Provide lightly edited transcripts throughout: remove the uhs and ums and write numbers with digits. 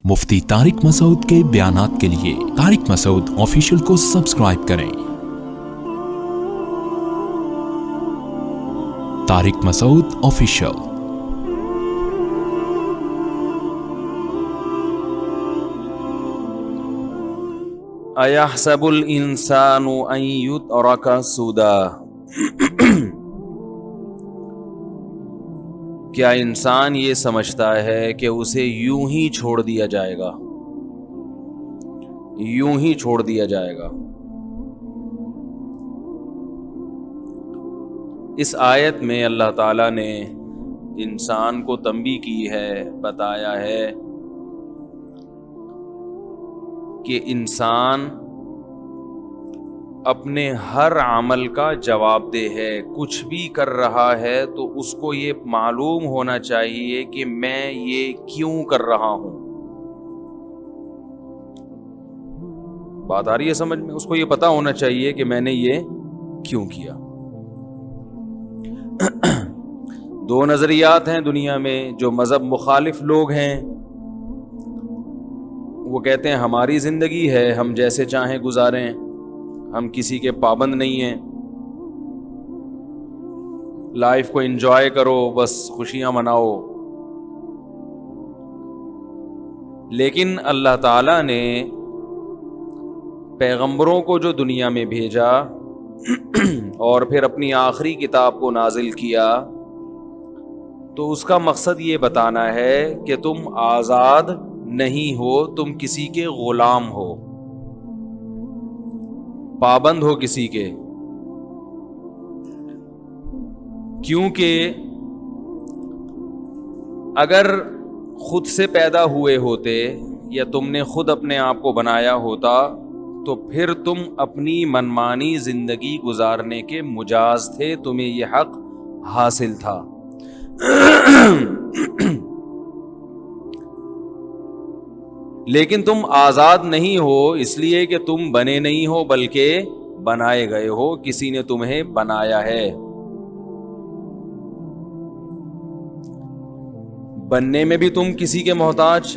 مفتی طارق مسعود کے بیانات کے لیے طارق مسعود آفیشیل کو سبسکرائب کریں۔ طارق مسعود آفیشیل۔ ایحسب الانسان ان یترک سدی، کیا انسان یہ سمجھتا ہے کہ اسے یوں ہی چھوڑ دیا جائے گا؟ یوں ہی چھوڑ دیا جائے گا۔ اس آیت میں اللہ تعالیٰ نے انسان کو تنبیہ کی ہے، بتایا ہے کہ انسان اپنے ہر عمل کا جواب دہ ہے۔ کچھ بھی کر رہا ہے تو اس کو یہ معلوم ہونا چاہیے کہ میں یہ کیوں کر رہا ہوں۔ بات آ رہی ہے سمجھ میں؟ اس کو یہ پتا ہونا چاہیے کہ میں نے یہ کیوں کیا۔ دو نظریات ہیں دنیا میں، جو مذہب مخالف لوگ ہیں وہ کہتے ہیں ہماری زندگی ہے، ہم جیسے چاہیں گزاریں، ہم کسی کے پابند نہیں ہیں، لائف کو انجوائے کرو، بس خوشیاں مناؤ۔ لیکن اللہ تعالیٰ نے پیغمبروں کو جو دنیا میں بھیجا اور پھر اپنی آخری کتاب کو نازل کیا، تو اس کا مقصد یہ بتانا ہے کہ تم آزاد نہیں ہو، تم کسی کے غلام ہو، پابند ہو کسی کے۔ کیونکہ اگر خود سے پیدا ہوئے ہوتے یا تم نے خود اپنے آپ کو بنایا ہوتا تو پھر تم اپنی منمانی زندگی گزارنے کے مجاز تھے، تمہیں یہ حق حاصل تھا۔ لیکن تم آزاد نہیں ہو اس لیے کہ تم بنے نہیں ہو بلکہ بنائے گئے ہو، کسی نے تمہیں بنایا ہے۔ بننے میں بھی تم کسی کے محتاج،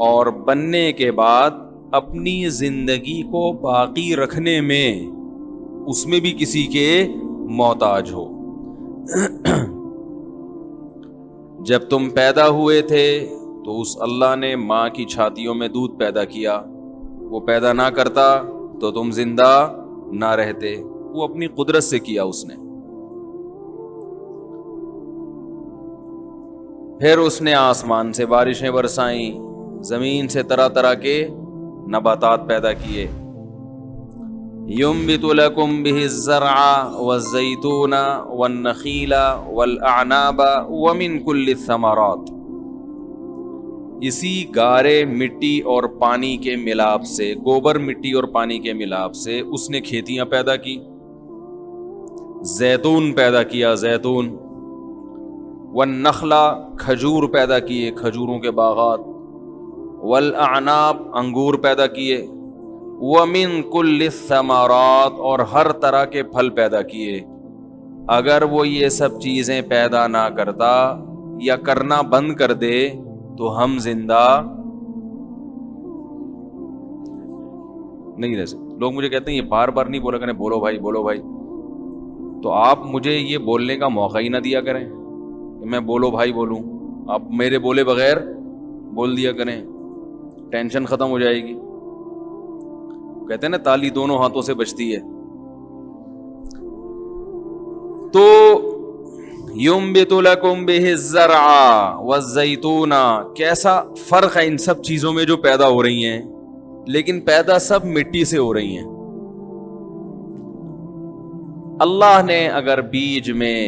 اور بننے کے بعد اپنی زندگی کو باقی رکھنے میں اس میں بھی کسی کے محتاج ہو۔ جب تم پیدا ہوئے تھے تو اس اللہ نے ماں کی چھاتیوں میں دودھ پیدا کیا، وہ پیدا نہ کرتا تو تم زندہ نہ رہتے، وہ اپنی قدرت سے کیا اس نے۔ پھر اس نے آسمان سے بارشیں برسائیں، زمین سے طرح طرح کے نباتات پیدا کیے۔ ينبت لكم به الزرع والزيتون والنخيل والأعناب ومن كل الثمرات، اسی گارے مٹی اور پانی کے ملاپ سے، گوبر مٹی اور پانی کے ملاپ سے اس نے کھیتیاں پیدا کی، زیتون پیدا کیا، زیتون، والنخل، کھجور پیدا کیے، کھجوروں کے باغات، والاعناب، انگور پیدا کیے، وَمِن كُلِّ الثَّمَرَاتِ، اور ہر طرح کے پھل پیدا کیے۔ اگر وہ یہ سب چیزیں پیدا نہ کرتا یا کرنا بند کر دے تو ہم زندہ نہیں رہ سکتے۔ لوگ مجھے کہتے ہیں یہ بار بار نہیں بولا کریں، بولو بھائی بولو بھائی، تو آپ مجھے یہ بولنے کا موقع ہی نہ دیا کریں کہ میں بولو بھائی بولوں، آپ میرے بولے بغیر بول دیا کریں، ٹینشن ختم ہو جائے گی۔ کہتے ہیں نا تالی دونوں ہاتھوں سے بجتی ہے۔ تو ينبت لكم به الزرع والزيتون، کیسا فرق ہے ان سب چیزوں میں جو پیدا ہو رہی ہیں، لیکن پیدا سب مٹی سے ہو رہی ہیں۔ اللہ نے اگر بیج میں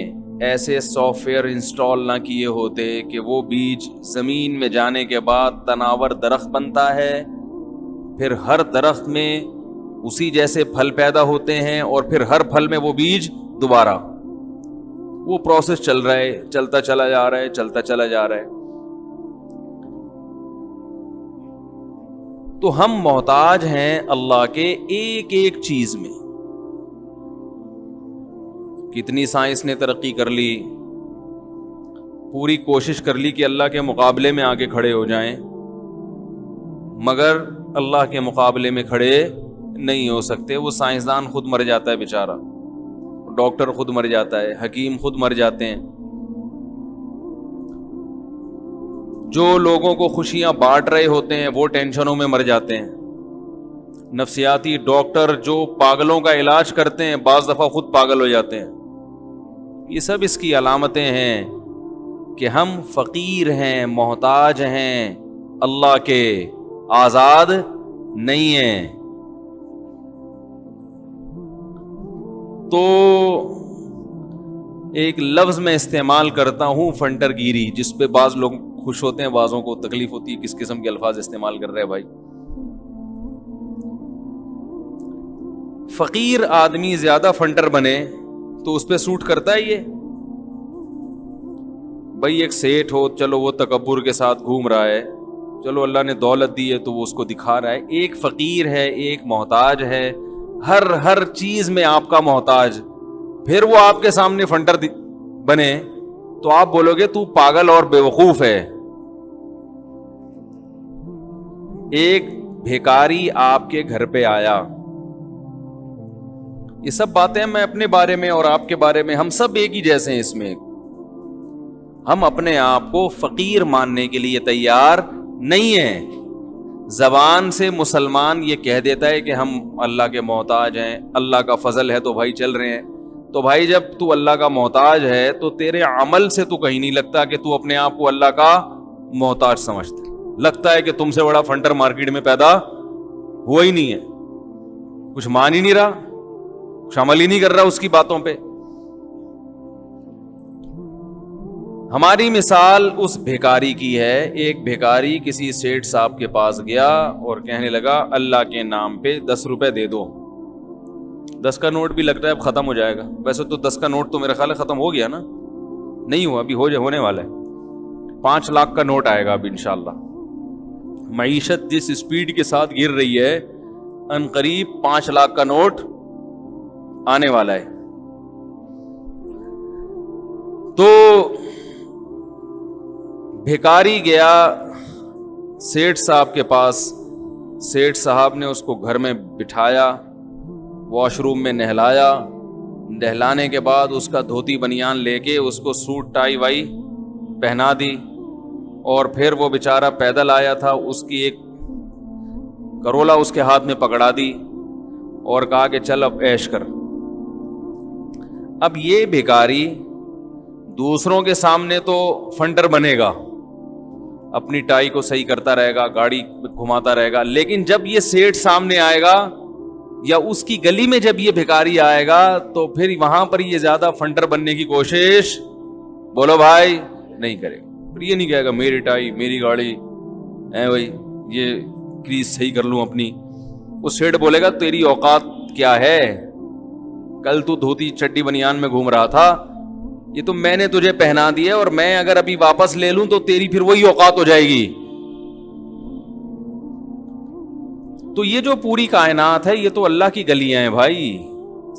ایسے سافٹ ویئر انسٹال نہ کیے ہوتے کہ وہ بیج زمین میں جانے کے بعد تناور درخت بنتا ہے، پھر ہر درخت میں اسی جیسے پھل پیدا ہوتے ہیں، اور پھر ہر پھل میں وہ بیج دوبارہ، وہ پروسیس چل رہا ہے، چلتا چلا جا رہا ہے، چلتا چلا جا رہا ہے۔ تو ہم محتاج ہیں اللہ کے ایک ایک چیز میں۔ کتنی سائنس نے ترقی کر لی، پوری کوشش کر لی کہ اللہ کے مقابلے میں آ کے کھڑے ہو جائیں، مگر اللہ کے مقابلے میں کھڑے نہیں ہو سکتے۔ وہ سائنسدان خود مر جاتا ہے بیچارہ، ڈاکٹر خود مر جاتا ہے، حکیم خود مر جاتے ہیں، جو لوگوں کو خوشیاں بانٹ رہے ہوتے ہیں وہ ٹینشنوں میں مر جاتے ہیں، نفسیاتی ڈاکٹر جو پاگلوں کا علاج کرتے ہیں بعض دفعہ خود پاگل ہو جاتے ہیں۔ یہ سب اس کی علامتیں ہیں کہ ہم فقیر ہیں، محتاج ہیں، اللہ کے آزاد نہیں ہیں۔ تو ایک لفظ میں استعمال کرتا ہوں فنٹر گیری، جس پہ بعض لوگ خوش ہوتے ہیں، بعضوں کو تکلیف ہوتی ہے کس قسم کے الفاظ استعمال کر رہے ہیں بھائی۔ فقیر آدمی زیادہ فنٹر بنے تو اس پہ سوٹ کرتا ہے یہ؟ بھائی ایک سیٹ ہو، چلو وہ تکبر کے ساتھ گھوم رہا ہے، چلو اللہ نے دولت دی ہے تو وہ اس کو دکھا رہا ہے۔ ایک فقیر ہے، ایک محتاج ہے، ہر چیز میں آپ کا محتاج، پھر وہ آپ کے سامنے فنٹر بنے تو آپ بولو گے تو پاگل اور بیوقوف ہے۔ ایک بھیکاری آپ کے گھر پہ آیا، یہ سب باتیں میں اپنے بارے میں اور آپ کے بارے میں، ہم سب ایک ہی جیسے ہیں اس میں، ہم اپنے آپ کو فقیر ماننے کے لیے تیار نہیں ہیں۔ زبان سے مسلمان یہ کہہ دیتا ہے کہ ہم اللہ کے محتاج ہیں، اللہ کا فضل ہے تو بھائی چل رہے ہیں۔ تو بھائی جب تو اللہ کا محتاج ہے تو تیرے عمل سے تو کہیں نہیں لگتا کہ تو اپنے آپ کو اللہ کا محتاج سمجھتا ہے، لگتا ہے کہ تم سے بڑا فنٹر مارکیٹ میں پیدا ہوا ہی نہیں ہے، کچھ مان ہی نہیں رہا، کچھ عمل ہی نہیں کر رہا اس کی باتوں پہ۔ ہماری مثال اس بھیکاری کی ہے۔ ایک بھیکاری کسی سیٹ صاحب کے پاس گیا اور کہنے لگا اللہ کے نام پہ 10 روپے دے دو۔ 10 کا نوٹ بھی لگتا ہے اب ختم ہو جائے گا، ویسے تو 10 کا نوٹ تو میرے خیال ہے ختم ہو گیا نا، نہیں ہوا ابھی، ہونے والا ہے۔ 5 لاکھ کا نوٹ آئے گا اب انشاءاللہ۔ معیشت جس سپیڈ کے ساتھ گر رہی ہے، ان قریب 5 لاکھ کا نوٹ آنے والا ہے۔ تو بھیکاری گیا سیٹھ صاحب کے پاس، سیٹھ صاحب نے اس کو گھر میں بٹھایا، واش روم میں نہلایا، نہلانے کے بعد اس کا دھوتی بنیان لے کے اس کو سوٹ ٹائی وائی پہنا دی، اور پھر وہ بیچارہ پیدل آیا تھا، اس کی ایک کرولا اس کے ہاتھ میں پکڑا دی اور کہا کہ چل اب عیش کر۔ اب یہ بھیکاری دوسروں کے سامنے تو فنٹر بنے گا، اپنی ٹائی کو صحیح کرتا رہے گا، گاڑی گھماتا رہے گا، لیکن جب یہ سیٹ سامنے آئے گا یا اس کی گلی میں جب یہ بھیکاری آئے گا تو پھر وہاں پر یہ زیادہ فنٹر بننے کی کوشش بولو بھائی نہیں کرے گا، پھر یہ نہیں کہے گا میری ٹائی میری گاڑی ہے بھائی، یہ کریز صحیح کر لوں اپنی۔ اس سیٹ بولے گا تیری اوقات کیا ہے، کل تو دھوتی چڈی بنیان میں گھوم رہا تھا، یہ تو میں نے تجھے پہنا دی ہے، اور میں اگر ابھی واپس لے لوں تو تیری پھر وہی اوقات ہو جائے گی۔ تو یہ جو پوری کائنات ہے یہ تو اللہ کی گلیاں ہیں بھائی،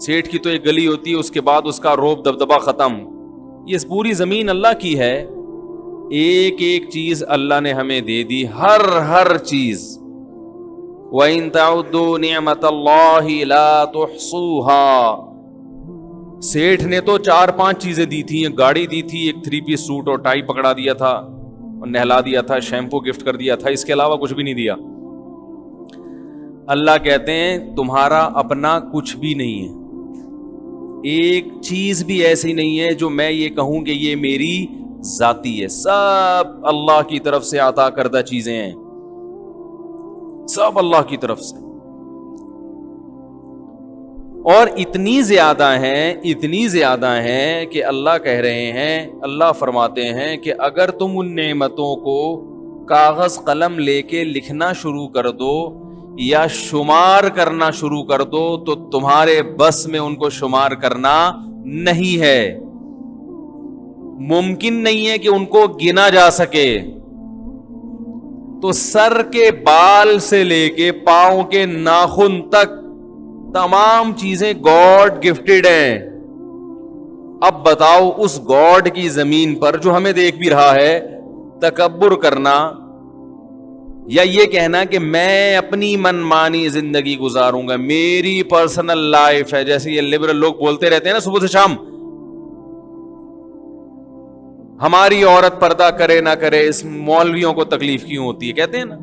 سیٹھ کی تو ایک گلی ہوتی ہے، اس کے بعد اس کا روب دبدبا ختم، یہ پوری زمین اللہ کی ہے، ایک ایک چیز اللہ نے ہمیں دے دی، ہر چیز۔ وَإِن تَعُدُّوا نِعْمَةَ اللَّهِ لَا تُحْصُوهَا، سیٹھ نے تو 4-5 چیزیں دی تھی، ایک گاڑی دی تھی، ایک 3 پیس سوٹ اور ٹائی پکڑا دیا تھا اور نہلا دیا تھا، شیمپو گفٹ کر دیا تھا، اس کے علاوہ کچھ بھی نہیں دیا۔ اللہ کہتے ہیں تمہارا اپنا کچھ بھی نہیں ہے، ایک چیز بھی ایسی نہیں ہے جو میں یہ کہوں کہ یہ میری ذاتی ہے، سب اللہ کی طرف سے عطا کردہ چیزیں ہیں، سب اللہ کی طرف سے، اور اتنی زیادہ ہیں کہ اللہ کہہ رہے ہیں، اللہ فرماتے ہیں کہ اگر تم ان نعمتوں کو کاغذ قلم لے کے لکھنا شروع کر دو یا شمار کرنا شروع کر دو تو تمہارے بس میں ان کو شمار کرنا نہیں ہے، ممکن نہیں ہے کہ ان کو گنا جا سکے۔ تو سر کے بال سے لے کے پاؤں کے ناخن تک تمام چیزیں گاڈ گفٹڈ ہیں، اب بتاؤ اس گاڈ کی زمین پر جو ہمیں دیکھ بھی رہا ہے تکبر کرنا یا یہ کہنا کہ میں اپنی من مانی زندگی گزاروں گا, میری پرسنل لائف ہے, جیسے یہ لبرل لوگ بولتے رہتے ہیں نا صبح سے شام, ہماری عورت پردہ کرے نہ کرے اس مولویوں کو تکلیف کیوں ہوتی ہے, کہتے ہیں نا.